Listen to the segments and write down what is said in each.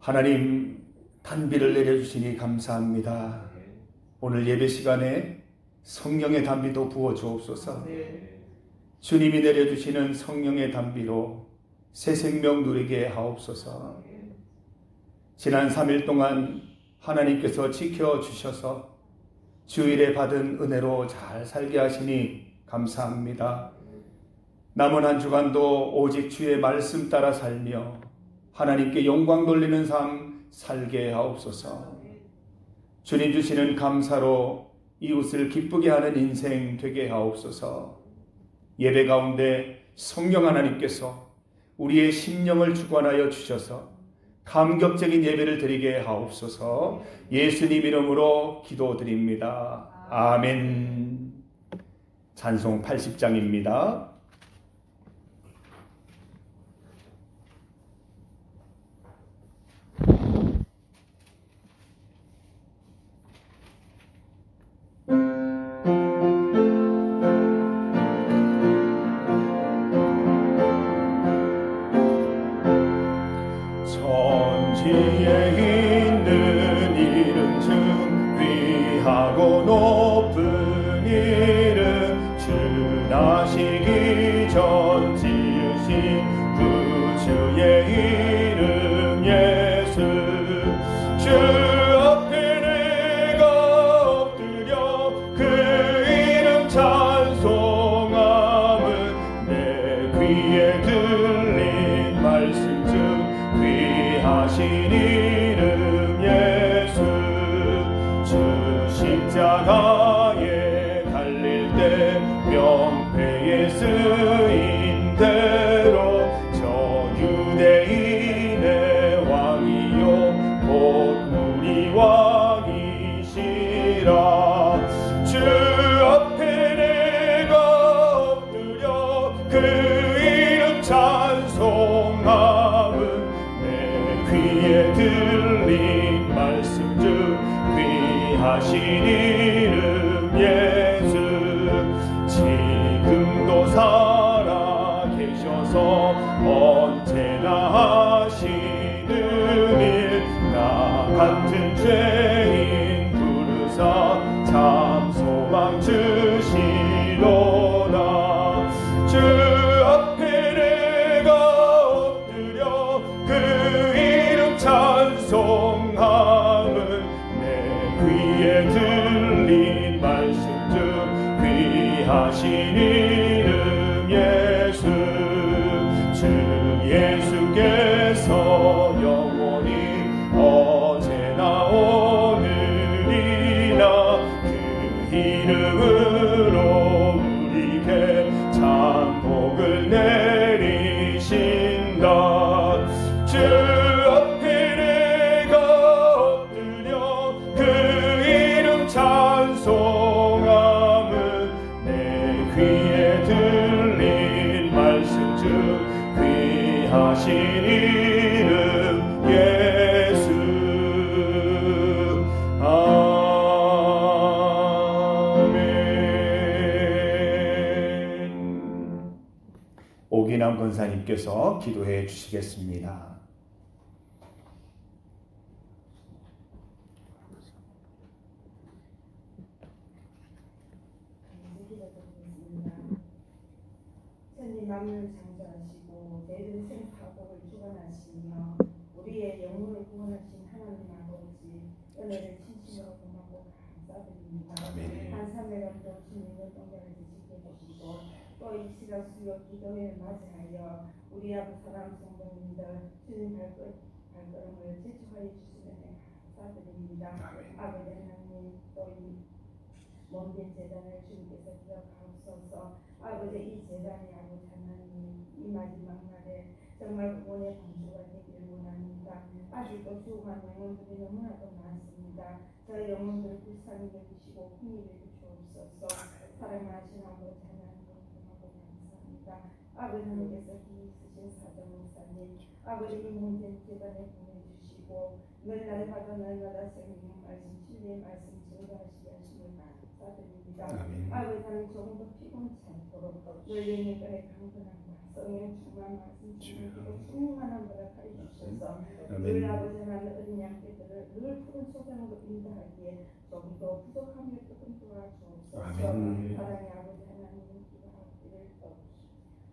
하나님, 단비를 내려주시니 감사합니다. 오늘 예배 시간에 성령의 단비도 부어 주옵소서. 주님이 내려주시는 성령의 단비로 새 생명 누리게 하옵소서. 지난 3일 동안 하나님께서 지켜주셔서 주일에 받은 은혜로 잘 살게 하시니 감사합니다. 남은 한 주간도 오직 주의 말씀 따라 살며 하나님께 영광 돌리는 삶 살게 하옵소서. 주님 주시는 감사로 이웃을 기쁘게 하는 인생 되게 하옵소서. 예배 가운데 성령 하나님께서 우리의 심령을 주관하여 주셔서 감격적인 예배를 드리게 하옵소서. 예수님 이름으로 기도드립니다. 아멘. 찬송 80장입니다. 십자가에 달릴 때 명패에 쓰인 대로 저 유대인의 왕이요 곧 우리 왕이시라. 주 앞에 내가 엎드려 그 이름 찬송함은 내 귀에 들린 말씀 중 귀하신 이름 예수. 지금도 살아 계셔서 언제나 하시는 일 나 같은 죄인 부르사 참 소망 주시도다. 주 앞에 내가 엎드려 그 이름 찬송함은 내 귀에 들린 말씀 중 귀하신 이름 예수. 주 예수께서 영원히 어제나 오늘이나 그 이름으로 우리에게 참 복을 내리신다. 주 앞에 내가 엎드려 그 이름 찬송함은 내 귀에 들린 말씀 중 귀하신 이름 예수. 아멘. 오기남 권사님께서 기도해 주시겠습니다. 천지 만물을 창조하시고 내든 생사복을 주관하시며 우리의 영혼을 구원하신 하나님 아버지, 은혜를 진심으로 고맙고 감사드립니다. 한삼매감도 주님의 동행을 지키게 해주시고 또 이 시간 수요 기도회를 맞이하여 우리 아버지 사랑 성도님들 주님 발걸음을 지축하여 주시는 감사드립니다. 아버지 하나님, 또 이 먼길 재단을 주님께서 기억하옵소서. 아버지, 이 재단이 아버지 하나님 이 마지막 날에 정말 구원의 방주가 되기를 원합니다. 아직도 죽어간 영혼들이 너무나도 많습니다. 저 영혼들을 불쌍히 여기시고 긍휼히 주옵소서. 사랑하신 아버지 하나님 고맙고 감사합니다. 아버지 하나님께서 기 있으신 사정 목사님, 아버지 이 문제 재단에 보내주시고 늘 날마다 생명 말씀 진리의 말씀 증거하시게 하시는 감사드립니다. 아버지 하나님 조금 더 피곤치 않도록 늘 영의 끈에 강건함과 성령 충만 말씀 주시고 충만한 거라 가르쳐 주옵소서. 아멘. 늘 아버지 하나님 어린 양떼들을 늘 푸른 초장으로 인도하기에 조금 더 부족함이 조금 도와주옵소서. 아멘. 사랑의 아버지 하나님 기도하기를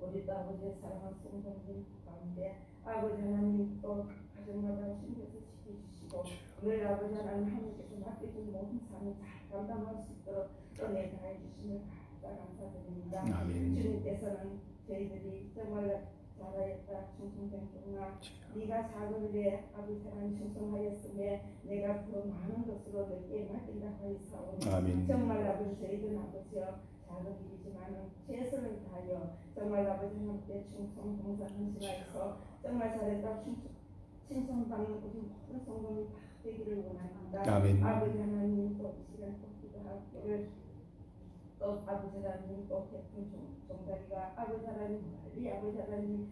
우리 또 아버지의 사랑한 성도님 가운데 아버지 하나님 또 가정마다 신경을 지켜주시고 늘 아버지 하나님 하나님께서 맡겨준 모든 삶을 잘 감당할 수 있도록 은혜 다해 주시면 감사드립니다. 아멘. 주님께서는 저희들이 정말 잘하였다 충성된구나. 네가 작은 일에 아버지 하나님 충성하였으며 내가 더 많은 것으로 너에게 맡긴다 하였사오니 아멘. 정말 아버지 저희들 아버지여 작은 일이지만 최선을 다하여 정말 아버지 하나님께 충성 봉사한시라해서 정말 잘했다 칭찬받는 우리 모든 성도님 다 되기를 원합니다. 아멘. 아버지 하나님 또 이 시간 또 기도하기를 또 아버지 하나님 또 태풍 종다리가 아버지 하나님 멀리 아버지 하나님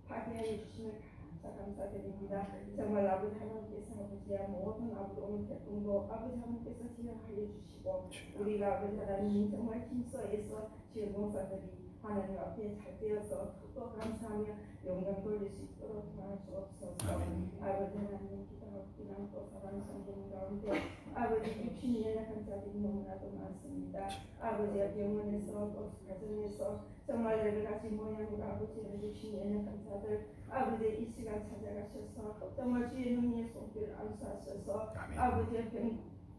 파괴해 주시면 감사드립니다. 정말 아버지 하나님께서 아버지야 모든 아버지 오늘 태풍도 아버지 하나님께서 지원하여 주시고 우리가 아버지 하나님 정말 힘써서 지은 봉사들이 하나님 앞에 잘 되어서 또 감사하며 영광 돌릴 수 있도록 도와주옵소서. 아버지 하나님 기도하옵기나 또 사랑하는 성도님 가운데 아버지 육신이 연약한 자들이 너무나도 많습니다. 아버지가 병원에서 또 가정에서 정말 여러 가지 모양으로 아버지의 육신이 연약한 자들 아버지 이 시간 찾아가셔서 정말 주의 능력의 손길을 안수하셔서 아버지의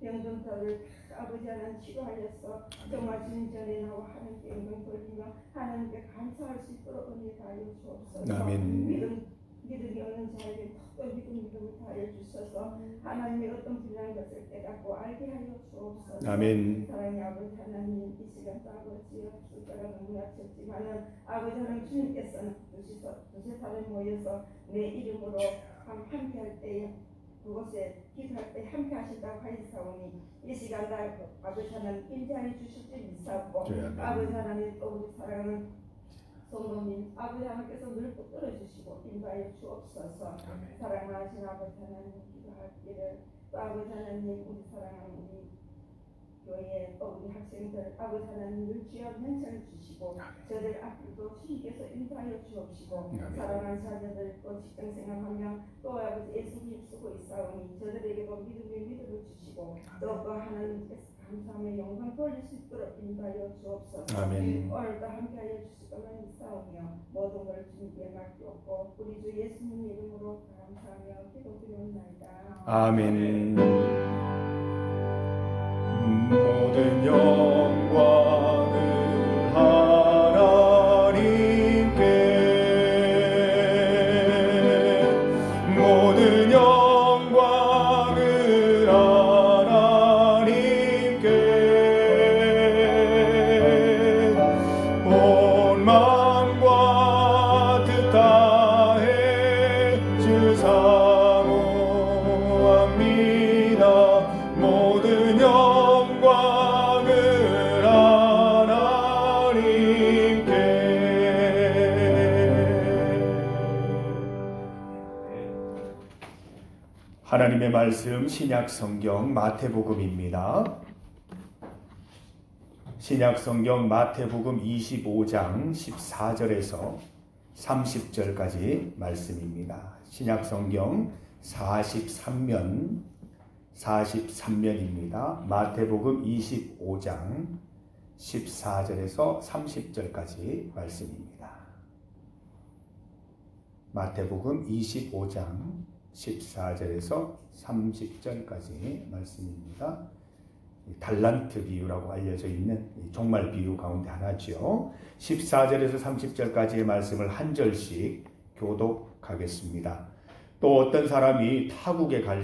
병든 자를 아버지 하나님 치료하여서 정말 주님 전에 나와 하나님께 영광 돌리며 하나님께 감사할 수 있도록 은혜 다하여 주옵소서. 아멘. 믿음이 없는 자에게 또 믿음을 다하여 주셔서 하나님의 어떤 불량한 것을 깨닫고 알게 하여 주옵소서. 아멘. 사랑의 아버지 하나님 이 시간도 아버지여 숫자가 너무나 적지만은 아버지 하나님 주님께서는 두세 사람이 모여서 내 이름으로 함께할 때에 그곳에 기도할 때 함께 하신다고 하였사오니 이 시간 날 아버지 하나님 임재하여 주실 줄 믿사옵고 아버지 하나님 또 우리 사랑하는 성도님 아버지 하나님께서 늘 붙들어 주시고 인도하여 주옵소서. 사랑하신 아버지 하나님 기도하기를 또 아버지 하나님 우리 사랑하는 우리 교회 또 우리 학생들 아버지 하나님 늘 귀한 명찰을 주시고 저들 앞으로도 주님께서 인도하여 주옵시고 사랑하는 자녀들 또 직장생활하며 또 아버지 예수님 힘쓰고 있사오니 저들에게도 믿음을 주시고 또 하나님께서 감사하며 영광 돌릴 수 있도록 인도하여 주옵소서. 아멘. 오늘도 함께하여 주실 것만 있사오며 모든 걸 주님께 맡기옵고 우리 주 예수님 이름으로 감사하며 기도드리옵나이다. 아멘. 모든 영광을 하나님께 모든 영광을 하나님께 온 마음과 뜻 다해 주사모합니다. 모든 영광을 하나님께. 하나님의 말씀 신약성경 마태복음입니다. 신약성경 마태복음 25장 14절에서 30절까지 말씀입니다. 신약성경 43면입니다. 마태복음 25장 14절에서 30절까지 말씀입니다. 마태복음 25장 14절에서 30절까지 말씀입니다. 달란트 비유라고 알려져 있는 종말 비유 가운데 하나죠. 14절에서 30절까지의 말씀을 한 절씩 교독하겠습니다. 또 어떤 사람이 타국에 갈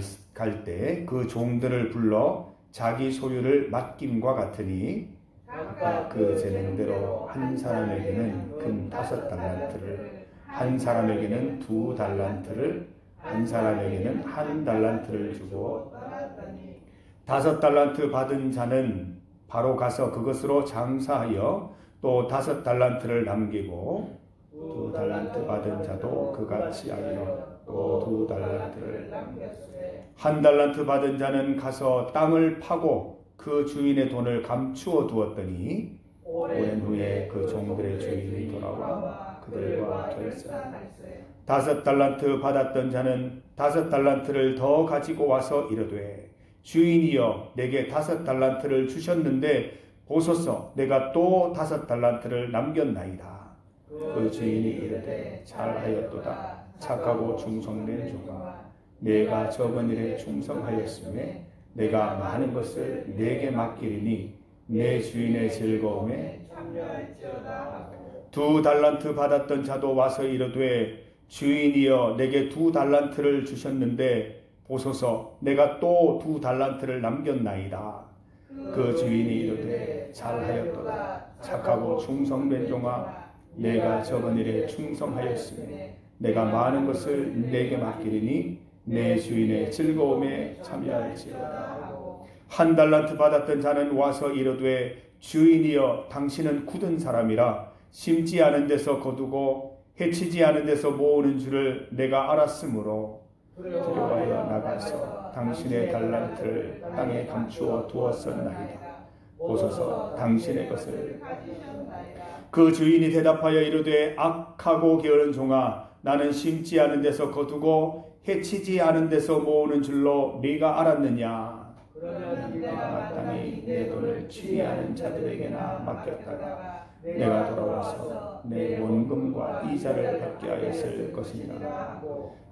때 그 종들을 불러 자기 소유를 맡김과 같으니 각각 그 재능대로 한 사람에게는 금 5달란트를, 한 사람에게는 2달란트를, 한 사람에게는 1달란트를 주고 5달란트 받은 자는 바로 가서 그것으로 장사하여 또 5달란트를 남기고 2달란트 받은 자도 그같이 하여 또 2달란트를 남겼으되 1달란트 받은 자는 가서 땅을 파고 그 주인의 돈을 감추어 두었더니 오랜 후에 그 종들의 주인이 돌아와 그들과 결산하였어요. 5달란트 받았던 자는 5달란트를 더 가지고 와서 이르되 주인이여 내게 5달란트를 주셨는데 보소서 내가 또 5달란트를 남겼나이다. 그 주인이 이르되 잘하였도다. 착하고 충성된 종아, 내가 적은 일에 충성하였으며 내가 많은 것을 내게 맡기리니 내 주인의 즐거움에 참여할지어다. 2달란트 받았던 자도 와서 이르되 주인이여 내게 2달란트를 주셨는데 보소서 내가 또 2달란트를 남겼나이다. 그 주인이 이르되 잘하였도다. 착하고 충성된 종아, 내가 적은 일에 충성하였으며 내가 많은 것을 내게 맡기리니 내 주인의 즐거움에 참여할지어다. 1달란트 받았던 자는 와서 이르되 주인이여 당신은 굳은 사람이라 심지 않은 데서 거두고 해치지 않은 데서 모으는 줄을 내가 알았으므로 두려워하여 나가서 당신의 달란트를 땅에 감추어 두었었나이다. 보소서 당신의 것을. 그 주인이 대답하여 이르되 악하고 게으른 종아, 나는 심지 않은 데서 거두고 해치지 않은 데서 모으는 줄로 네가 알았느냐. 그러면 내가 마땅히 내 돈을 취하는 자들에게나 맡겼다가 내가 돌아와서 내 원금과 이자를 받게 하였을 것이니라.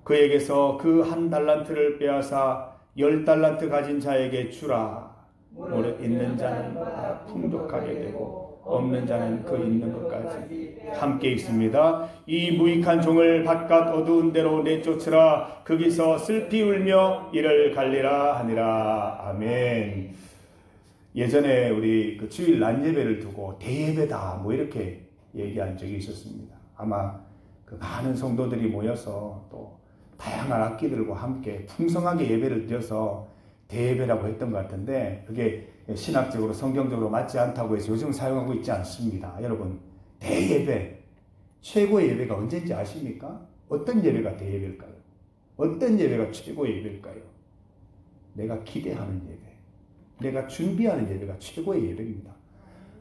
그에게서 그 1달란트를 빼앗아 10달란트 가진 자에게 주라. 무릇 있는 자는 다 풍족하게 되고 없는 자는 그 있는 것까지 함께 있습니다. 이 무익한 종을 바깥 어두운 데로 내쫓으라. 거기서 슬피 울며 이를 갈리라 하니라. 아멘. 예전에 우리 그 주일 낮 예배를 두고 대예배다 뭐 이렇게 얘기한 적이 있었습니다. 아마 그 많은 성도들이 모여서 또 다양한 악기들과 함께 풍성하게 예배를 드려서 대예배라고 했던 것 같은데 그게 신학적으로 성경적으로 맞지 않다고 해서 요즘 사용하고 있지 않습니다. 여러분, 대예배, 최고의 예배가 언제인지 아십니까? 어떤 예배가 대예배일까요? 어떤 예배가 최고의 예배일까요? 내가 기대하는 예배, 내가 준비하는 예배가 최고의 예배입니다.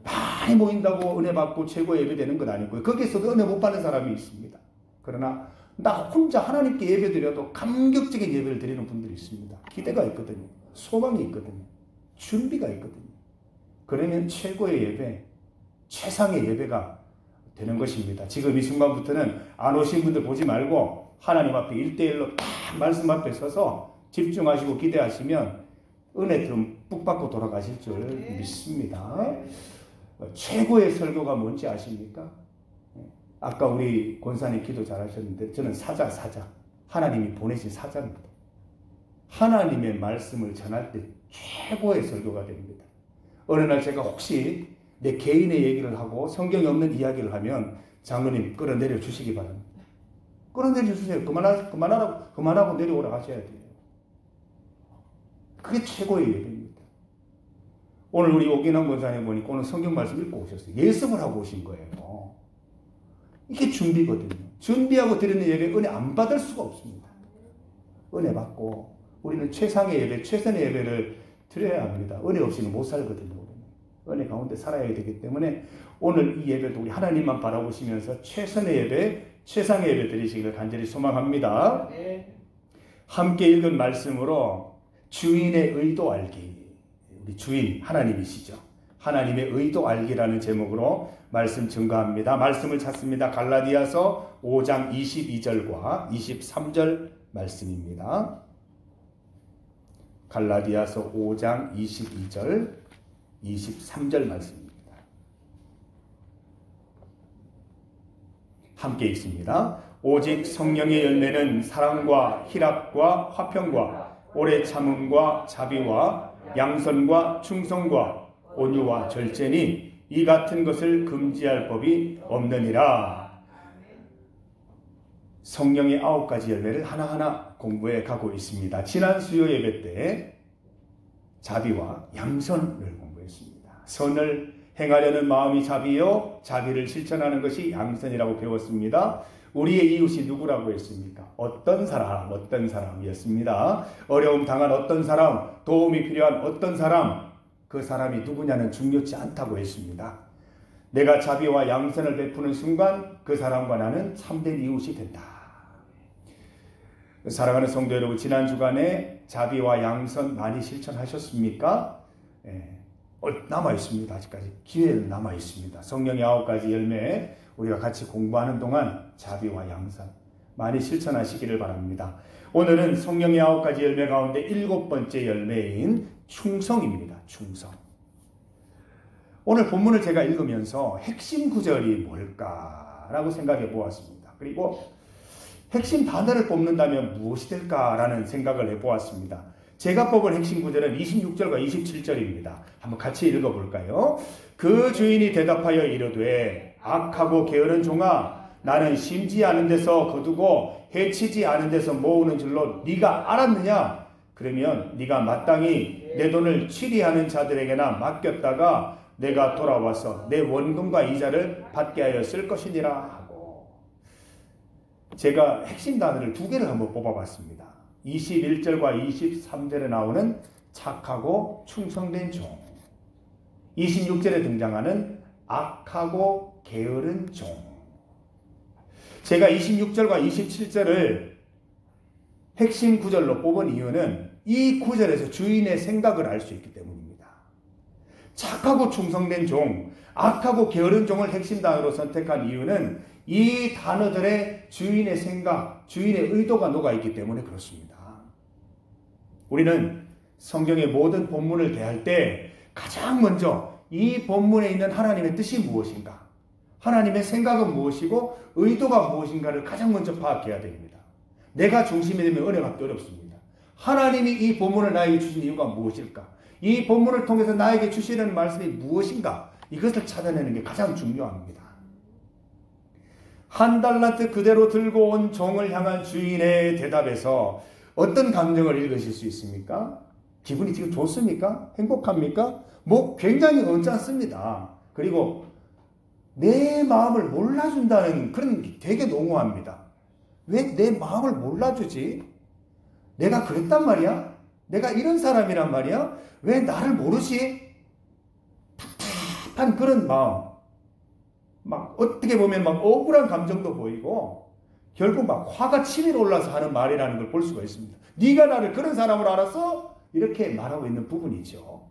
많이 모인다고 은혜 받고 최고의 예배 되는 건 아니고요. 거기서도 은혜 못 받는 사람이 있습니다. 그러나 나 혼자 하나님께 예배 드려도 감격적인 예배를 드리는 분들이 있습니다. 기대가 있거든요. 소망이 있거든요. 준비가 있거든요. 그러면 최고의 예배, 최상의 예배가 되는 것입니다. 지금 이 순간부터는 안 오신 분들 보지 말고 하나님 앞에 1대1로 딱 말씀 앞에 서서 집중하시고 기대하시면 은혜 듬뿍 받고 돌아가실 줄 믿습니다. 최고의 설교가 뭔지 아십니까? 아까 우리 권사님 기도 잘하셨는데 저는 사자. 하나님이 보내신 사자입니다. 하나님의 말씀을 전할 때 최고의 설교가 됩니다. 어느 날 제가 혹시 내 개인의 얘기를 하고 성경이 없는 이야기를 하면 장로님 끌어내려 주시기 바랍니다. 끌어내려 주세요. 그만하고 내려오라 하셔야 돼요. 그게 최고의 예배입니다. 오늘 우리 오기남 권사님 보니까 오늘 성경 말씀 읽고 오셨어요. 예습을 하고 오신 거예요. 이게 준비거든요. 준비하고 드리는 예배 은혜 안 받을 수가 없습니다. 은혜 받고 우리는 최상의 예배, 최선의 예배를 드려야 합니다. 은혜 없이는 못 살거든요. 우리는. 은혜 가운데 살아야 되기 때문에 오늘 이 예배도 우리 하나님만 바라보시면서 최선의 예배, 최상의 예배 드리시기를 간절히 소망합니다. 함께 읽은 말씀으로 주인의 의도 알기. 우리 주인 하나님이시죠. 하나님의 의도 알기라는 제목으로 말씀 증거합니다. 말씀을 찾습니다. 갈라디아서 5장 22절과 23절 말씀입니다. 갈라디아서 5장 22절, 23절 말씀입니다. 함께 읽습니다. 오직 성령의 열매는 사랑과 희락과 화평과 오래 참음과 자비와 양선과 충성과 온유와 절제니 이 같은 것을 금지할 법이 없느니라. 성령의 9가지 열매를 하나하나 공부해 가고 있습니다. 지난 수요 예배 때 자비와 양선을 공부했습니다. 선을 행하려는 마음이 자비요, 자비를 실천하는 것이 양선이라고 배웠습니다. 우리의 이웃이 누구라고 했습니까? 어떤 사람이었습니다. 어려움 당한 어떤 사람, 도움이 필요한 어떤 사람, 그 사람이 누구냐는 중요치 않다고 했습니다. 내가 자비와 양선을 베푸는 순간 그 사람과 나는 참된 이웃이 된다. 사랑하는 성도 여러분, 지난 주간에 자비와 양선 많이 실천하셨습니까? 남아 있습니다. 아직까지 기회는 남아 있습니다. 성령의 9가지 열매 우리가 같이 공부하는 동안 자비와 양선 많이 실천하시기를 바랍니다. 오늘은 성령의 9가지 열매 가운데 7번째 열매인 충성입니다. 충성. 오늘 본문을 제가 읽으면서 핵심 구절이 뭘까라고 생각해 보았습니다. 그리고 핵심 단어를 뽑는다면 무엇이 될까라는 생각을 해보았습니다. 제가 뽑은 핵심 구절은 26절과 27절입니다. 한번 같이 읽어볼까요? 그 주인이 대답하여 이르되 악하고 게으른 종아, 나는 심지 않은 데서 거두고 해치지 않은 데서 모으는 줄로 네가 알았느냐? 그러면 네가 마땅히 내 돈을 취리하는 자들에게나 맡겼다가 내가 돌아와서 내 원금과 이자를 받게 하였을 것이니라 하고, 제가 핵심 단어를 2개를 한번 뽑아봤습니다. 21절과 23절에 나오는 착하고 충성된 종, 26절에 등장하는 악하고 게으른 종. 제가 26절과 27절을 핵심 구절로 뽑은 이유는 이 구절에서 주인의 생각을 알 수 있기 때문입니다. 착하고 충성된 종, 악하고 게으른 종을 핵심 단어로 선택한 이유는 이 단어들의 주인의 생각, 주인의 의도가 녹아있기 때문에 그렇습니다. 우리는 성경의 모든 본문을 대할 때 가장 먼저 이 본문에 있는 하나님의 뜻이 무엇인가, 하나님의 생각은 무엇이고 의도가 무엇인가를 가장 먼저 파악해야 됩니다. 내가 중심이 되면 은혜 받기 어렵습니다. 하나님이 이 본문을 나에게 주신 이유가 무엇일까? 이 본문을 통해서 나에게 주시려는 말씀이 무엇인가? 이것을 찾아내는 게 가장 중요합니다. 한 달란트 그대로 들고 온 종을 향한 주인의 대답에서 어떤 감정을 읽으실 수 있습니까? 기분이 지금 좋습니까? 행복합니까? 뭐 굉장히 언짢습니다. 그리고 내 마음을 몰라준다는 그런 게 되게 농후합니다. 왜 내 마음을 몰라주지? 내가 그랬단 말이야? 내가 이런 사람이란 말이야? 왜 나를 모르지? 답답한 그런 마음, 막 어떻게 보면 막 억울한 감정도 보이고 결국 막 화가 치밀어 올라서 하는 말이라는 걸 볼 수가 있습니다. 네가 나를 그런 사람으로 알았어? 이렇게 말하고 있는 부분이죠.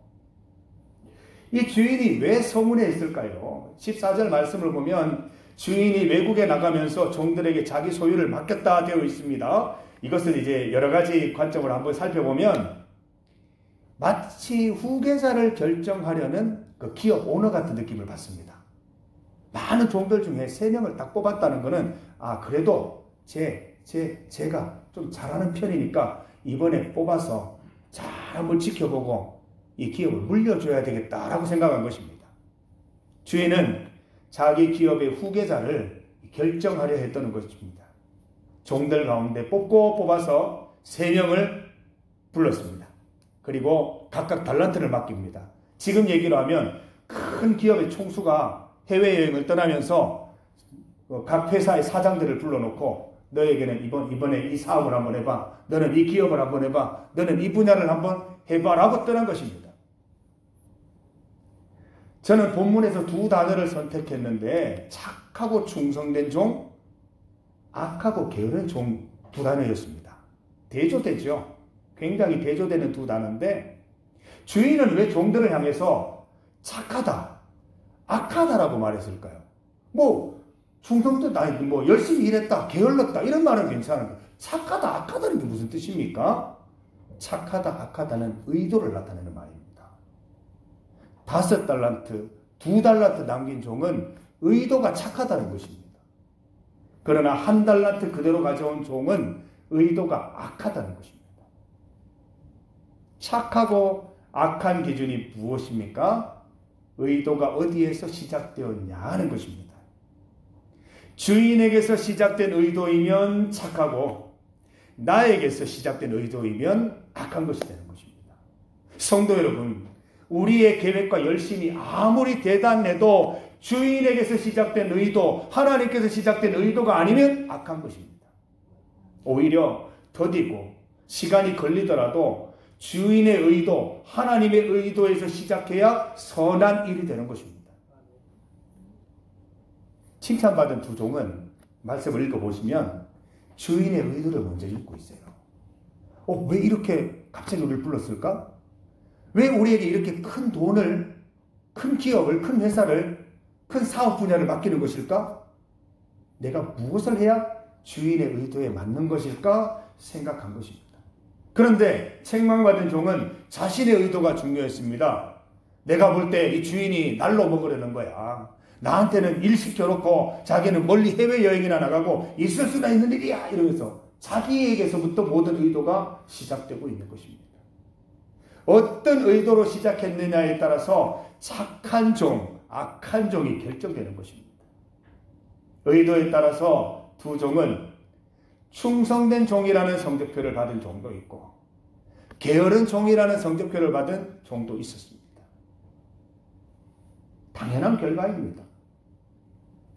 이 주인이 왜 서문에 있을까요? 14절 말씀을 보면 주인이 외국에 나가면서 종들에게 자기 소유를 맡겼다 되어 있습니다. 이것을 이제 여러 가지 관점으로 한번 살펴보면 마치 후계자를 결정하려는 그 기업 오너 같은 느낌을 받습니다. 많은 종들 중에 3명을 딱 뽑았다는 것은 그래도 제가 좀 잘하는 편이니까 이번에 뽑아서 잘 한번 지켜보고 이 기업을 물려줘야 되겠다라고 생각한 것입니다. 주인은 자기 기업의 후계자를 결정하려 했던 것입니다. 종들 가운데 뽑아서 3명을 불렀습니다. 그리고 각각 달란트를 맡깁니다. 지금 얘기로 하면 큰 기업의 총수가 해외여행을 떠나면서 각 회사의 사장들을 불러놓고 너에게는 이번에 이 사업을 한번 해봐. 너는 이 기업을 한번 해봐. 너는 이 분야를 한번 해봐. 라고 떠난 것입니다. 저는 본문에서 2 단어를 선택했는데 착하고 충성된 종, 악하고 게으른 종 2 단어였습니다. 대조되죠. 굉장히 대조되는 2 단어인데 주인은 왜 종들을 향해서 착하다, 악하다라고 말했을까요? 충성도 열심히 일했다, 게을렀다 이런 말은 괜찮은데 착하다, 악하다는 게 무슨 뜻입니까? 착하다, 악하다는 의도를 나타내는 말입니다. 5 달란트, 2 달란트 남긴 종은 의도가 착하다는 것입니다. 그러나 1 달란트 그대로 가져온 종은 의도가 악하다는 것입니다. 착하고 악한 기준이 무엇입니까? 의도가 어디에서 시작되었냐 하는 것입니다. 주인에게서 시작된 의도이면 착하고 나에게서 시작된 의도이면 악한 것이 되는 것입니다. 성도 여러분, 우리의 계획과 열심이 아무리 대단해도 주인에게서 시작된 의도, 하나님께서 시작된 의도가 아니면 악한 것입니다. 오히려 더디고 시간이 걸리더라도 주인의 의도, 하나님의 의도에서 시작해야 선한 일이 되는 것입니다. 칭찬받은 2 종은 말씀을 읽어보시면 주인의 의도를 먼저 읽고 있어요. 왜 이렇게 갑자기 우리를 불렀을까? 왜 우리에게 이렇게 큰 돈을, 큰 기업을, 큰 회사를, 큰 사업 분야를 맡기는 것일까? 내가 무엇을 해야 주인의 의도에 맞는 것일까 생각한 것입니다. 그런데 책망받은 종은 자신의 의도가 중요했습니다. 내가 볼 때 이 주인이 날로 먹으려는 거야. 나한테는 일 시켜놓고 자기는 멀리 해외여행이나 나가고 있을 수나 있는 일이야 이러면서 자기에게서부터 모든 의도가 시작되고 있는 것입니다. 어떤 의도로 시작했느냐에 따라서 착한 종, 악한 종이 결정되는 것입니다. 의도에 따라서 두 종은 충성된 종이라는 성적표를 받은 종도 있고 게으른 종이라는 성적표를 받은 종도 있었습니다. 당연한 결과입니다.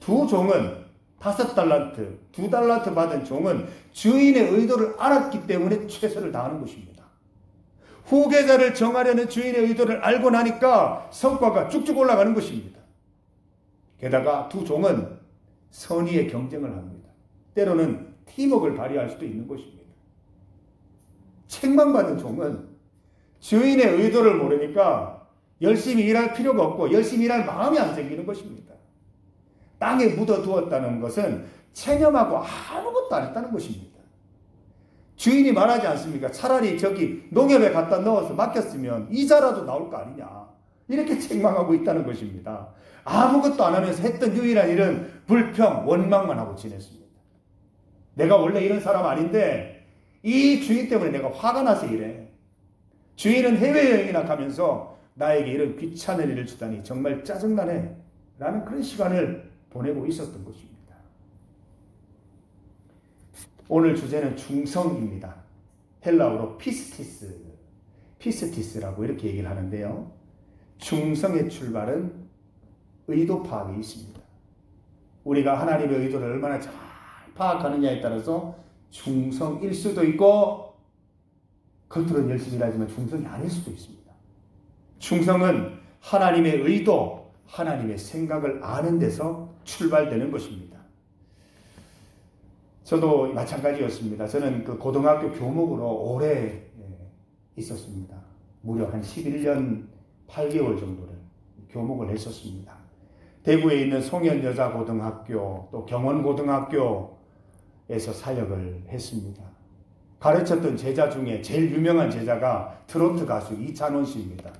두 종은 5달란트, 2달란트 받은 종은 주인의 의도를 알았기 때문에 최선을 다하는 것입니다. 후계자를 정하려는 주인의 의도를 알고 나니까 성과가 쭉쭉 올라가는 것입니다. 게다가 두 종은 선의의 경쟁을 합니다. 때로는 팀워크를 발휘할 수도 있는 것입니다. 책망받은 종은 주인의 의도를 모르니까 열심히 일할 필요가 없고 열심히 일할 마음이 안 생기는 것입니다. 땅에 묻어두었다는 것은 체념하고 아무것도 안 했다는 것입니다. 주인이 말하지 않습니까? 차라리 저기 농협에 갖다 넣어서 맡겼으면 이자라도 나올 거 아니냐. 이렇게 책망하고 있다는 것입니다. 아무것도 안 하면서 했던 유일한 일은 불평, 원망만 하고 지냈습니다. 내가 원래 이런 사람 아닌데 이 주인 때문에 내가 화가 나서 이래. 주인은 해외여행이나 가면서 나에게 이런 귀찮은 일을 주다니 정말 짜증나네 라는 그런 시간을 보내고 있었던 것입니다. 오늘 주제는 충성입니다. 헬라어로 피스티스라고 이렇게 얘기를 하는데요. 충성의 출발은 의도 파악이 있습니다. 우리가 하나님의 의도를 얼마나 잘 파악하느냐에 따라서 충성일 수도 있고 겉으로는 열심히 일하지만 충성이 아닐 수도 있습니다. 충성은 하나님의 의도, 하나님의 생각을 아는 데서 출발되는 것입니다. 저도 마찬가지였습니다. 저는 그 고등학교 교목으로 오래 있었습니다. 무려 한 11년 8개월 정도를 교목을 했었습니다. 대구에 있는 송현여자고등학교 또 경원고등학교에서 사역을 했습니다. 가르쳤던 제자 중에 제일 유명한 제자가 트로트 가수 이찬원 씨입니다.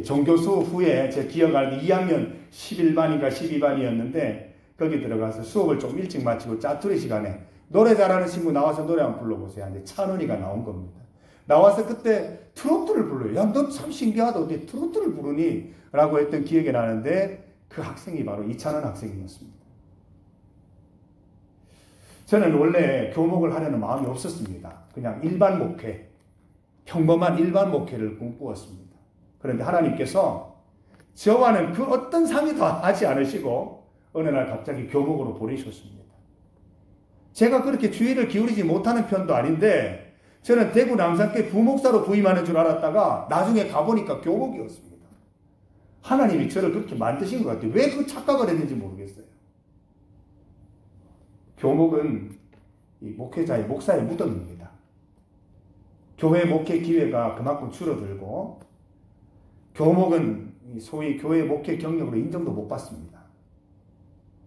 종교수 후에 제 기억할 때 2학년 11반인가 12반이었는데 거기 들어가서 수업을 좀 일찍 마치고 짜투리 시간에 노래 잘하는 친구 나와서 노래 한번 불러보세요. 근데 찬원이가 나온 겁니다. 나와서 그때 트로트를 불러요. 야, 너 참 신기하다. 어떻게 트로트를 부르니? 라고 했던 기억이 나는데 그 학생이 바로 이찬원 학생이었습니다. 저는 원래 교목을 하려는 마음이 없었습니다. 그냥 일반 목회, 평범한 일반 목회를 꿈꾸었습니다. 그런데 하나님께서 저와는 그 어떤 상의도 하지 않으시고 어느 날 갑자기 교목으로 보내셨습니다. 제가 그렇게 주의를 기울이지 못하는 편도 아닌데 저는 대구 남산교회 부목사로 부임하는 줄 알았다가 나중에 가보니까 교목이었습니다. 하나님이 저를 그렇게 만드신 것 같아요. 왜 그 착각을 했는지 모르겠어요. 교목은 이 목회자의 목사의 무덤입니다. 교회 목회 기회가 그만큼 줄어들고 교목은 소위 교회 목회 경력으로 인정도 못 받습니다.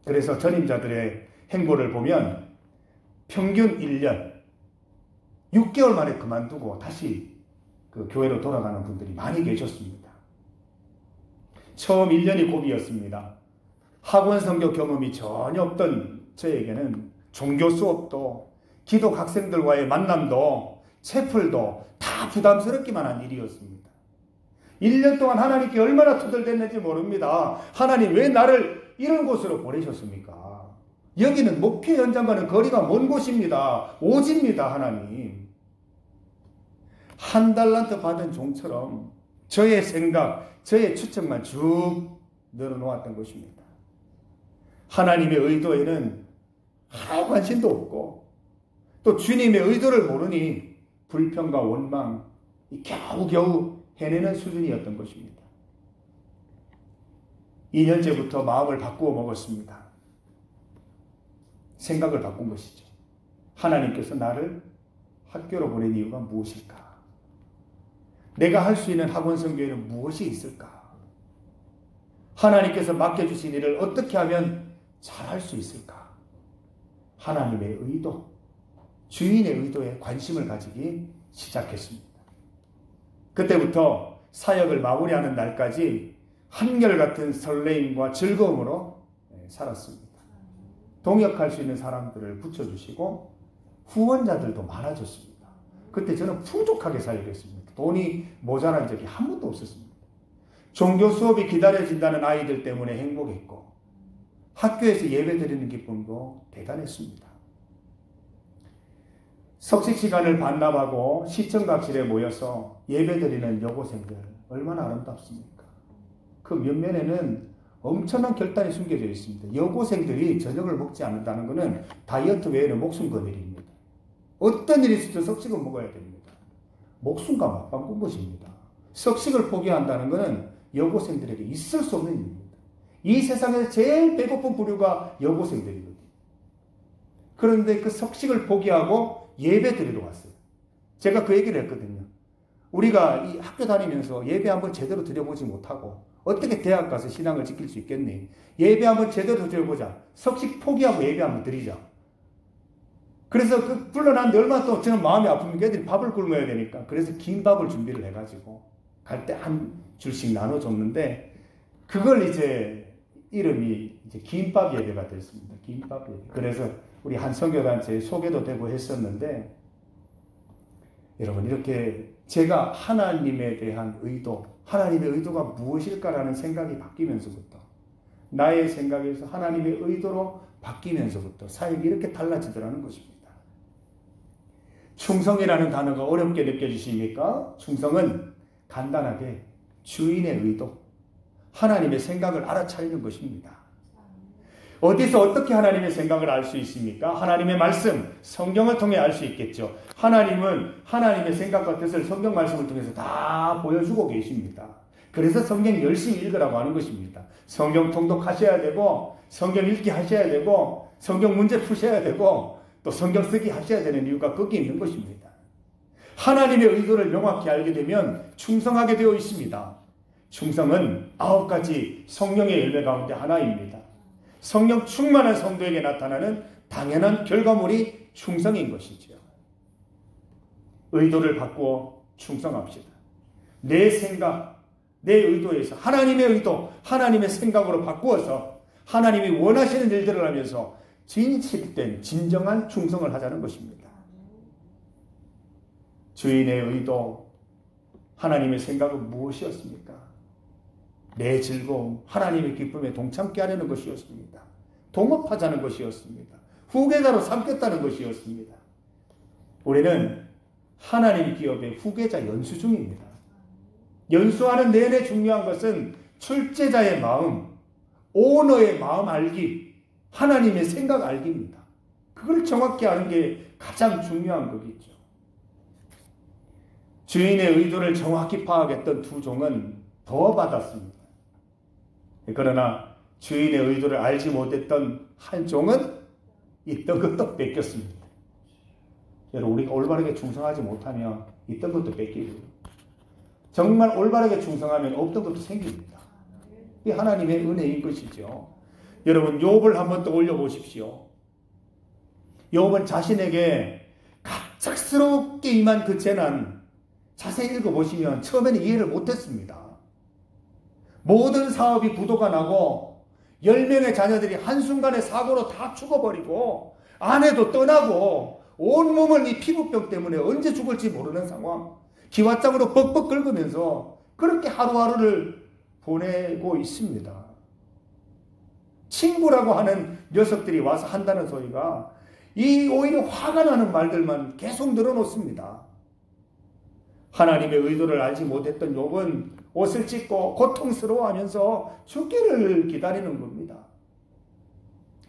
그래서 전임자들의 행보를 보면 평균 1년, 6개월 만에 그만두고 다시 그 교회로 돌아가는 분들이 많이 계셨습니다. 처음 1년이 고비였습니다. 학원 선교 경험이 전혀 없던 저에게는 종교 수업도 기독 학생들과의 만남도 채플도 다 부담스럽기만 한 일이었습니다. 1년 동안 하나님께 얼마나 투덜댔는지 모릅니다. 하나님 왜 나를 이런 곳으로 보내셨습니까? 여기는 목회 현장과는 거리가 먼 곳입니다. 오지입니다. 하나님. 1달란트 받은 종처럼 저의 생각, 저의 추측만 쭉 늘어놓았던 것입니다. 하나님의 의도에는 아무 관심도 없고 또 주님의 의도를 모르니 불평과 원망, 겨우겨우 해내는 수준이었던 것입니다. 2년째부터 마음을 바꾸어 먹었습니다. 생각을 바꾼 것이죠. 하나님께서 나를 학교로 보낸 이유가 무엇일까? 내가 할 수 있는 학원 선교에는 무엇이 있을까? 하나님께서 맡겨주신 일을 어떻게 하면 잘할 수 있을까? 하나님의 의도, 주인의 의도에 관심을 가지기 시작했습니다. 그때부터 사역을 마무리하는 날까지 한결같은 설레임과 즐거움으로 살았습니다. 동역할 수 있는 사람들을 붙여주시고 후원자들도 많아졌습니다. 그때 저는 풍족하게 살겠습니다. 돈이 모자란 적이 한 번도 없었습니다. 종교 수업이 기다려진다는 아이들 때문에 행복했고 학교에서 예배 드리는 기쁨도 대단했습니다. 석식 시간을 반납하고 시청각실에 모여서 예배 드리는 여고생들 얼마나 아름답습니까? 그 면면에는 엄청난 결단이 숨겨져 있습니다. 여고생들이 저녁을 먹지 않는다는 것은 다이어트 외에는 목숨 건 일입니다. 어떤 일이 있어도 석식은 먹어야 됩니다. 목숨과 맞바꾼 것입니다. 석식을 포기한다는 것은 여고생들에게 있을 수 없는 일입니다. 이 세상에서 제일 배고픈 부류가 여고생들이거든요. 그런데 그 석식을 포기하고 예배 드리러 왔어요. 제가 그 얘기를 했거든요. 우리가 이 학교 다니면서 예배 한번 제대로 드려보지 못하고 어떻게 대학 가서 신앙을 지킬 수 있겠니? 예배 한번 제대로 드려보자. 석식 포기하고 예배 한번 드리자. 그래서 그 불러놨는데 얼마나 또 저는 마음이 아픕니까? 애들이 밥을 굶어야 되니까. 그래서 긴 밥을 준비를 해가지고 갈 때 한 줄씩 나눠줬는데 그걸 이제 이름이 이제 김밥 예배가 됐습니다. 김밥 예배. 그래서 우리 한 선교단체에 소개도 되고 했었는데 여러분 이렇게 제가 하나님에 대한 의도, 하나님의 의도가 무엇일까라는 생각이 바뀌면서부터 나의 생각에서 하나님의 의도로 바뀌면서부터 사역이 이렇게 달라지더라는 것입니다. 충성이라는 단어가 어렵게 느껴지십니까? 충성은 간단하게 주인의 의도, 하나님의 생각을 알아차리는 것입니다. 어디서 어떻게 하나님의 생각을 알 수 있습니까? 하나님의 말씀, 성경을 통해 알 수 있겠죠. 하나님은 하나님의 생각과 뜻을 성경 말씀을 통해서 다 보여주고 계십니다. 그래서 성경 열심히 읽으라고 하는 것입니다. 성경 통독하셔야 되고 성경 읽기 하셔야 되고 성경 문제 푸셔야 되고 또 성경 쓰기 하셔야 되는 이유가 거기에 있는 것입니다. 하나님의 의도를 명확히 알게 되면 충성하게 되어 있습니다. 충성은 9가지 성령의 열매 가운데 하나입니다. 성령 충만한 성도에게 나타나는 당연한 결과물이 충성인 것이죠. 의도를 바꾸어 충성합시다. 내 생각, 내 의도에서 하나님의 의도, 하나님의 생각으로 바꾸어서 하나님이 원하시는 일들을 하면서 진실된 진정한 충성을 하자는 것입니다. 주인의 의도, 하나님의 생각은 무엇이었습니까? 내 즐거움, 하나님의 기쁨에 동참케 하려는 것이었습니다. 동업하자는 것이었습니다. 후계자로 삼겠다는 것이었습니다. 우리는 하나님 기업의 후계자 연수 중입니다. 연수하는 내내 중요한 것은 출제자의 마음, 오너의 마음 알기, 하나님의 생각 알기입니다. 그걸 정확히 아는 게 가장 중요한 거겠죠. 주인의 의도를 정확히 파악했던 두 종은 더 받았습니다. 그러나 주인의 의도를 알지 못했던 한 종은 있던 것도 뺏겼습니다. 여러분, 우리가 올바르게 충성하지 못하면 있던 것도 뺏기고 정말 올바르게 충성하면 없던 것도 생깁니다. 이게 하나님의 은혜인 것이죠. 여러분, 욥을 한번 떠올려 보십시오. 욥은 자신에게 갑작스럽게 임한 그 재난 자세히 읽어보시면 처음에는 이해를 못했습니다. 모든 사업이 부도가 나고 10명의 자녀들이 한순간에 사고로 다 죽어버리고 아내도 떠나고 온몸을 이 피부병 때문에 언제 죽을지 모르는 상황, 기왓장으로 벅벅 긁으면서 그렇게 하루하루를 보내고 있습니다. 친구라고 하는 녀석들이 와서 한다는 소리가 이 오히려 화가 나는 말들만 계속 늘어놓습니다. 하나님의 의도를 알지 못했던 욥은 옷을 찢고 고통스러워하면서 죽기를 기다리는 겁니다.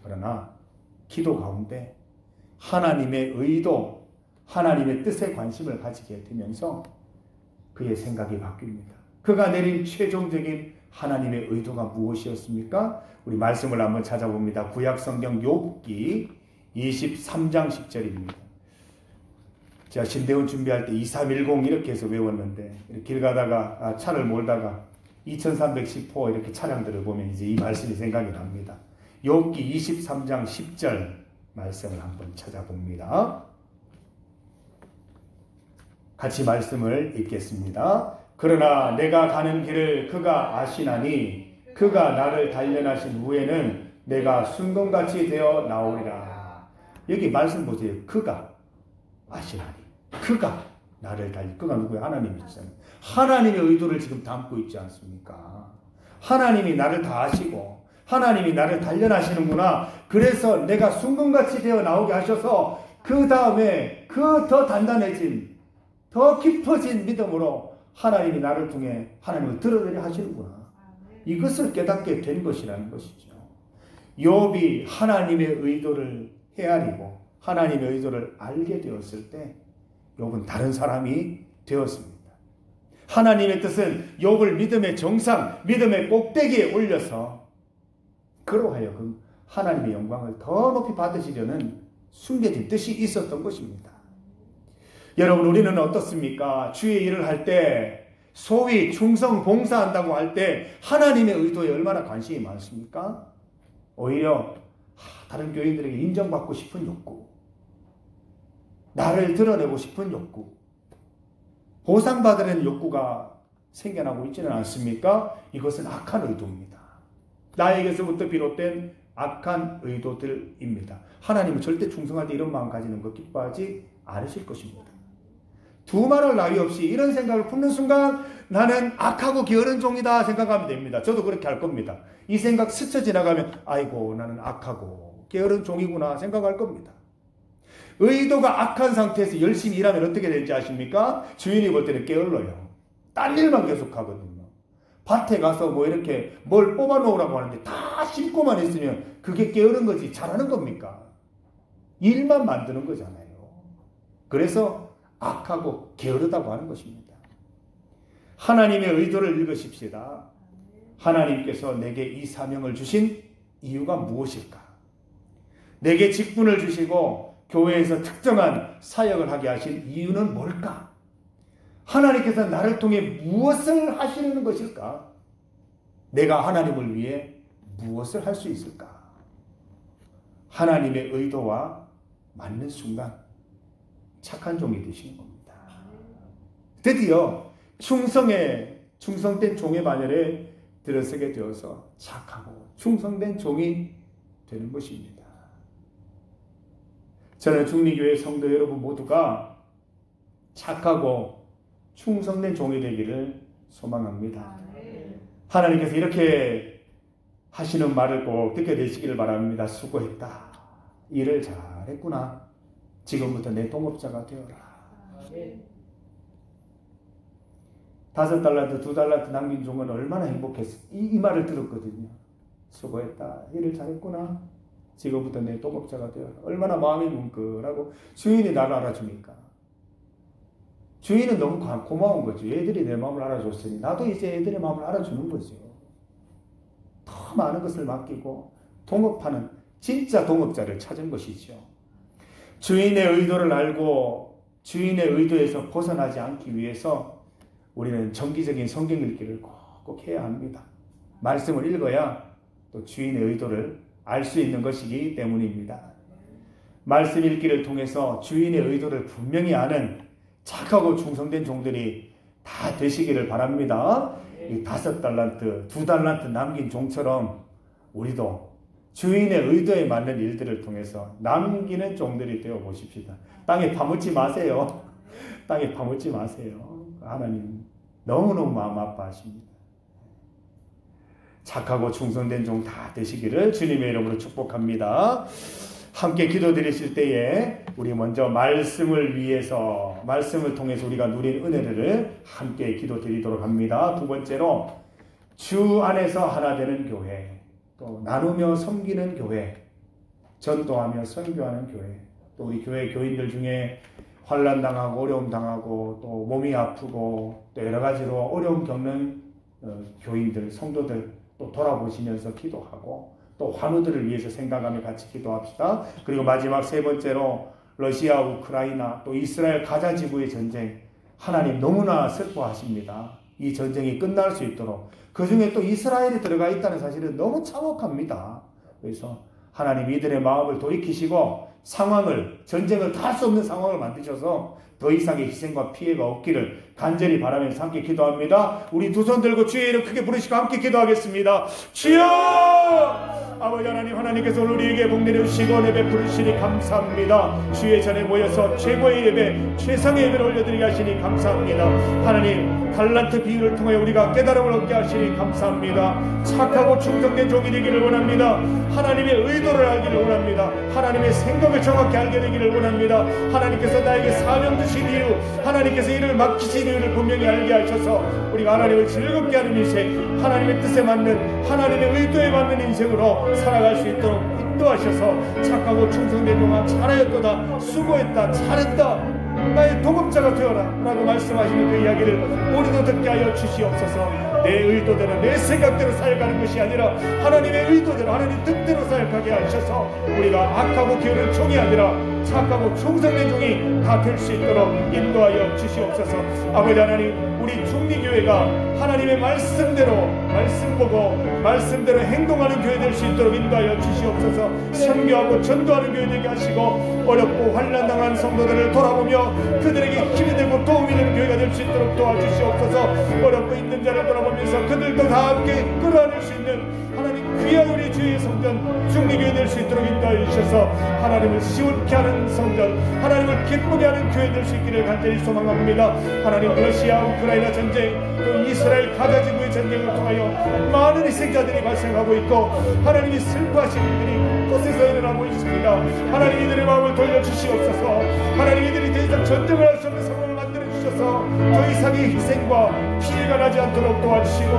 그러나 기도 가운데 하나님의 의도, 하나님의 뜻에 관심을 가지게 되면서 그의 생각이 바뀝니다. 그가 내린 최종적인 하나님의 의도가 무엇이었습니까? 우리 말씀을 한번 찾아봅니다. 구약 성경 욥기 23장 10절입니다. 제가 신대원 준비할 때 2310 이렇게 해서 외웠는데 길 가다가 차를 몰다가 2310호 이렇게 차량들을 보면 이제 이 말씀이 생각이 납니다. 욥기 23장 10절 말씀을 한번 찾아봅니다. 같이 말씀을 읽겠습니다. 그러나 내가 가는 길을 그가 아시나니 그가 나를 단련하신 후에는 내가 순금같이 되어 나오리라. 여기 말씀 보세요. 그가 아시나니 그가 나를 단련. 그가 누구예요? 하나님이잖아요. 하나님의 의도를 지금 담고 있지 않습니까? 하나님이 나를 다 아시고 하나님이 나를 단련하시는구나. 그래서 내가 순금같이 되어 나오게 하셔서 그 다음에 그 더 단단해진 더 깊어진 믿음으로 하나님이 나를 통해 하나님을 드러내려 하시는구나. 이것을 깨닫게 된 것이라는 것이죠. 욥이 하나님의 의도를 헤아리고 하나님의 의도를 알게 되었을 때 욥은 다른 사람이 되었습니다. 하나님의 뜻은 욥을 믿음의 정상, 믿음의 꼭대기에 올려서 그로 하여금 하나님의 영광을 더 높이 받으시려는 숨겨진 뜻이 있었던 것입니다. 여러분, 우리는 어떻습니까? 주의 일을 할 때, 소위 충성 봉사한다고 할 때 하나님의 의도에 얼마나 관심이 많습니까? 오히려 다른 교인들에게 인정받고 싶은 욕구, 나를 드러내고 싶은 욕구, 보상받으려는 욕구가 생겨나고 있지는 않습니까? 이것은 악한 의도입니다. 나에게서부터 비롯된 악한 의도들입니다. 하나님은 절대 충성할 때 이런 마음 가지는 것 기뻐하지 않으실 것입니다. 두말할 나위 없이 이런 생각을 품는 순간 나는 악하고 게으른 종이다 생각하면 됩니다. 저도 그렇게 할 겁니다. 이 생각 스쳐 지나가면 아이고 나는 악하고 게으른 종이구나 생각할 겁니다. 의도가 악한 상태에서 열심히 일하면 어떻게 되는지 아십니까? 주인이 볼 때는 게을러요. 딴 일만 계속 하거든요. 밭에 가서 뭐 이렇게 뭘 뽑아 놓으라고 하는데 다 심고만 있으면 그게 게으른 거지 잘하는 겁니까? 일만 만드는 거잖아요. 그래서 악하고 게으르다고 하는 것입니다. 하나님의 의도를 읽으십시다. 하나님께서 내게 이 사명을 주신 이유가 무엇일까? 내게 직분을 주시고 교회에서 특정한 사역을 하게 하신 이유는 뭘까? 하나님께서 나를 통해 무엇을 하시는 것일까? 내가 하나님을 위해 무엇을 할 수 있을까? 하나님의 의도와 맞는 순간 착한 종이 되시는 겁니다. 드디어 충성된 종의 반열에 들어서게 되어서 착하고 충성된 종이 되는 것입니다. 저는 중리교회 성도 여러분 모두가 착하고 충성된 종이 되기를 소망합니다. 하나님께서 이렇게 하시는 말을 꼭 듣게 되시기를 바랍니다. 수고했다. 일을 잘했구나. 지금부터 내 동업자가 되어라. 5달란트, 2달란트 남긴 종은 얼마나 행복했어. 이 말을 들었거든요. 수고했다. 일을 잘했구나. 지금부터 내 동업자가 되어라. 얼마나 마음이 뭉클하고 주인이 나를 알아주니까. 주인은 너무 고마운 거죠. 애들이 내 마음을 알아줬으니 나도 이제 애들의 마음을 알아주는 거죠. 더 많은 것을 맡기고 동업하는 진짜 동업자를 찾은 것이죠. 주인의 의도를 알고 주인의 의도에서 벗어나지 않기 위해서 우리는 정기적인 성경 읽기를 꼭 해야 합니다. 말씀을 읽어야 또 주인의 의도를 알 수 있는 것이기 때문입니다. 말씀 읽기를 통해서 주인의 의도를 분명히 아는 착하고 충성된 종들이 다 되시기를 바랍니다. 이 5달란트, 2달란트 남긴 종처럼 우리도 주인의 의도에 맞는 일들을 통해서 남기는 종들이 되어 보십시다. 땅에 파묻지 마세요. 땅에 파묻지 마세요. 하나님 너무너무 마음 아파하십니다. 착하고 충성된 종 다 되시기를 주님의 이름으로 축복합니다. 함께 기도드리실 때에 우리 먼저 말씀을 위해서, 말씀을 통해서 우리가 누린 은혜를 함께 기도드리도록 합니다. 두 번째로 주 안에서 하나 되는 교회, 또 나누며 섬기는 교회, 전도하며 선교하는 교회, 또 우리 교회 교인들 중에 환난 당하고 어려움 당하고 또 몸이 아프고 또 여러 가지로 어려움 겪는 교인들, 성도들 또 돌아보시면서 기도하고 또 환우들을 위해서 생각하며 같이 기도합시다. 그리고 마지막 세 번째로 러시아, 우크라이나 또 이스라엘 가자 지구의 전쟁, 하나님 너무나 슬퍼하십니다. 이 전쟁이 끝날 수 있도록. 그 중에 또 이스라엘이 들어가 있다는 사실은 너무 참혹합니다. 그래서 하나님 이들의 마음을 돌이키시고 전쟁을 다 할 수 없는 상황을 만드셔서 더 이상의 희생과 피해가 없기를 간절히 바라면서 함께 기도합니다. 우리 두 손 들고 주의 이름 크게 부르시고 함께 기도하겠습니다. 주여! 아버지 하나님, 하나님께서 오늘 우리에게 복 내려주시고 내 베푸시니 감사합니다. 주의 전에 모여서 최고의 예배, 최상의 예배를 올려드리게 하시니 감사합니다. 하나님, 달란트 비유를 통해 우리가 깨달음을 얻게 하시니 감사합니다. 착하고 충성된 종이 되기를 원합니다. 하나님의 의도를 알기를 원합니다. 하나님의 생각을 정확히 알게 되기를 원합니다. 하나님께서 나에게 사명 주신 이유, 하나님께서 이를 맡기신 이유를 분명히 알게 하셔서 우리가 하나님을 즐겁게 하는 인생, 하나님의 뜻에 맞는, 하나님의 의도에 맞는 인생으로 살아갈 수 있도록 인도하셔서 착하고 충성된 종아 잘하였도다, 수고했다, 잘했다, 나의 동업자가 되어라 라고 말씀하시는 그 이야기를 우리도 듣게 하여 주시옵소서. 내 의도대로, 내 생각대로 살아가는 것이 아니라 하나님의 의도대로, 하나님 뜻대로 살아가게 하셔서 우리가 악하고 게으른 종이 아니라 착하고 충성된 종이 다 될 수 있도록 인도하여 주시옵소서. 아버지 하나님, 우리 중리교회가 하나님의 말씀대로 말씀 보고 말씀대로 행동하는 교회 될 수 있도록 인도하여 주시옵소서. 선교하고 전도하는 교회 되게 하시고 어렵고 환난당한 성도들을 돌아보며 그들에게 힘이 되고 도움이 되는 교회가 될 수 있도록 도와주시옵소서. 어렵고 있는 자를 돌아보면서 그들도 다 함께 끌어안을 수 있는 하나님 귀한 우리 주의 성전 중리교회 될 수 있도록 인도하여 주셔서 하나님을 시원케 하는 성전, 하나님을 기쁘게 하는 교회 될 수 있기를 간절히 소망합니다. 하나님, 러시아 우크라이나 전쟁, 또 이스라엘 가자 지구의 전쟁을 통하여 많은 희생자들이 발생하고 있고 하나님이 슬퍼하시는 일들이 곳에서 일어나고 있습니다. 하나님, 이들의 마음을 돌려주시옵소서. 하나님, 이들이 더 이상 전쟁을 할 수 없는 상황을 만들어주셔서 더 이상의 희생과 피해가 나지 않도록 도와주시고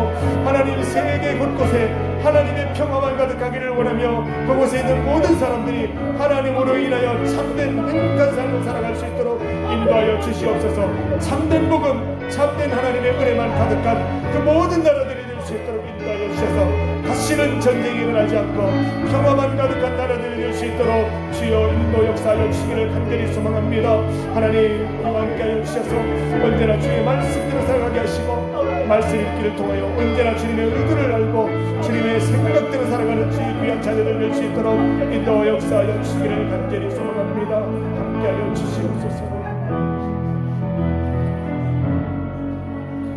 하나님, 세계 곳곳에 하나님의 평화만 가득하기를 원하며 그곳에 있는 모든 사람들이 하나님으로 인하여 참된 행복한 삶을 살아갈 수 있도록 인도하여 주시옵소서. 참된 복음, 참된 하나님의 은혜만 가득한 그 모든 나라들이 될 수 있도록 인도하여 주셔서 다시는 전쟁이 일어나지 않고 평화만 가득한 나라들이 될 수 있도록 주여 인도 역사하여 주시기를 간절히 소망합니다. 하나님, 우리와 함께하여 주셔서 언제나 주의 말씀대로 살아가게 하시고 말씀 읽기를 통하여 언제나 주님의 의도를 알고 주님의 생각대로 살아가는 주의 귀한 자녀들 될 수 있도록 인도 역사하여 주시기를 간절히 소망합니다. 함께하여 주시옵소서.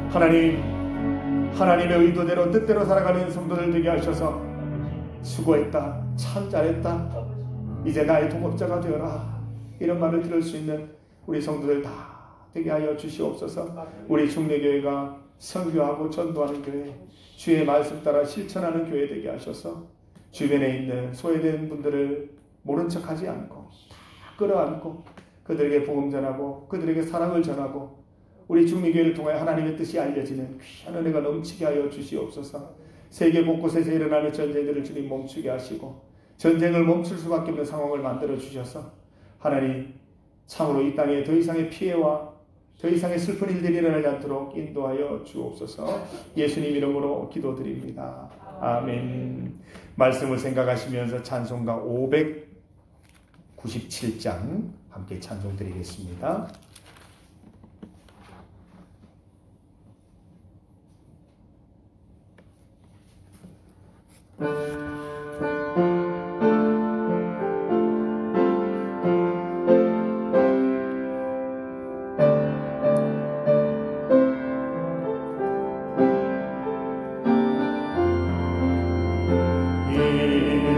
하나님, 하나님의 의도대로 뜻대로 살아가는 성도들 되게 하셔서 수고했다, 참 잘했다, 이제 나의 동업자가 되어라, 이런 말을 들을 수 있는 우리 성도들 다 되게 하여 주시옵소서. 우리 중리교회가 선교하고 전도하는 교회, 주의 말씀 따라 실천하는 교회 되게 하셔서 주변에 있는 소외된 분들을 모른 척하지 않고 다 끌어안고 그들에게 복음 전하고 그들에게 사랑을 전하고 우리 중리교회를 통해 하나님의 뜻이 알려지는 귀한 은혜가 넘치게 하여 주시옵소서. 세계 곳곳에서 일어나는 전쟁들을 주님 멈추게 하시고 전쟁을 멈출 수밖에 없는 상황을 만들어 주셔서 하나님, 참으로 이 땅에 더 이상의 피해와 더 이상의 슬픈 일들이 일어나지 않도록 인도하여 주옵소서. 예수님 이름으로 기도드립니다. 아멘. 말씀을 생각하시면서 찬송가 597장 함께 찬송 드리겠습니다.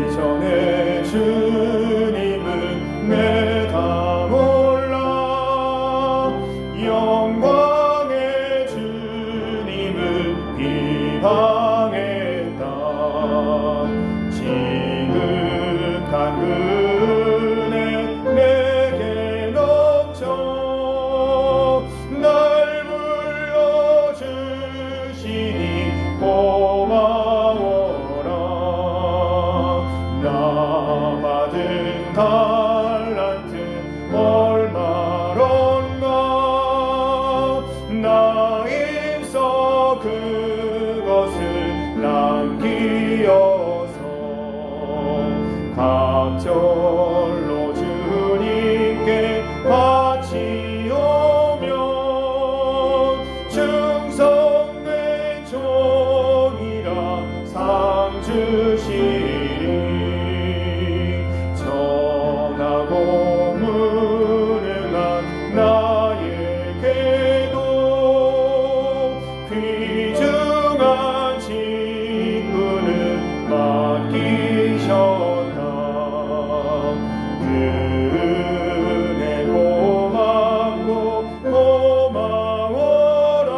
이전에 주님은 내가 몰라 영광의 주님을 비방했다. 지극한 은혜 내게 넘쳐 날 불러주시니 고마워라. 나 받은 달란트 얼마론가 나 힘써 그것을 충성된 종이라 상 주시리. 정하고 무능한 나에게도 귀중한 직분을 맡기셨다. 은혜 고맙고 고마워라.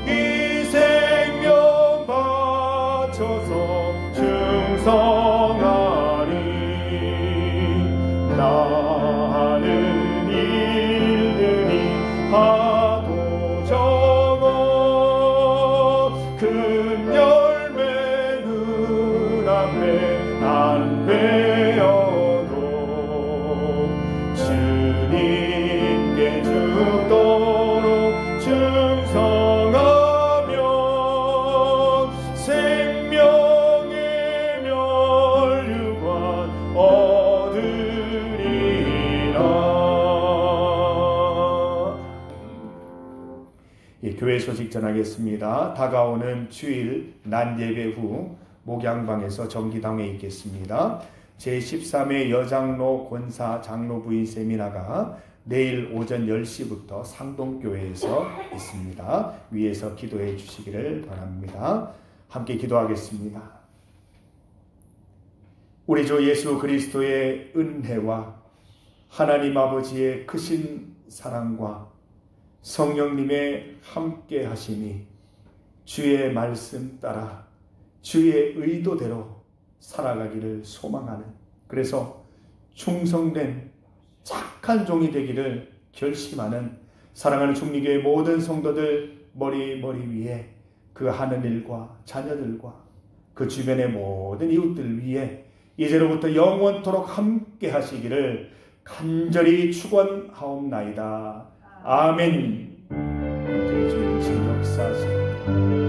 이 생명 바쳐서 충성하리. 나는 일들이 하도 적어 큰 열매 눈앞에 안 베어도 주님께 죽도록 충성하며 생명의 면류관 얻으리라. 교회 소식 전하겠습니다. 다가오는 주일 난예배 후 목양방에서 정기당회 있겠습니다. 제13회 여장로 권사 장로 부인 세미나가 내일 오전 10시부터 상동교회에서 있습니다. 위에서 기도해 주시기를 바랍니다. 함께 기도하겠습니다. 우리 주 예수 그리스도의 은혜와 하나님 아버지의 크신 사랑과 성령님의 함께 하심이 주의 말씀 따라 주의 의도대로 살아가기를 소망하는, 그래서 충성된 착한 종이 되기를 결심하는 사랑하는 중리교회 모든 성도들 머리 위에 그 하는 일과 자녀들과 그 주변의 모든 이웃들 위에 이제로부터 영원토록 함께 하시기를 간절히 축원하옵나이다. 아멘. 주님 역사하시옵소서.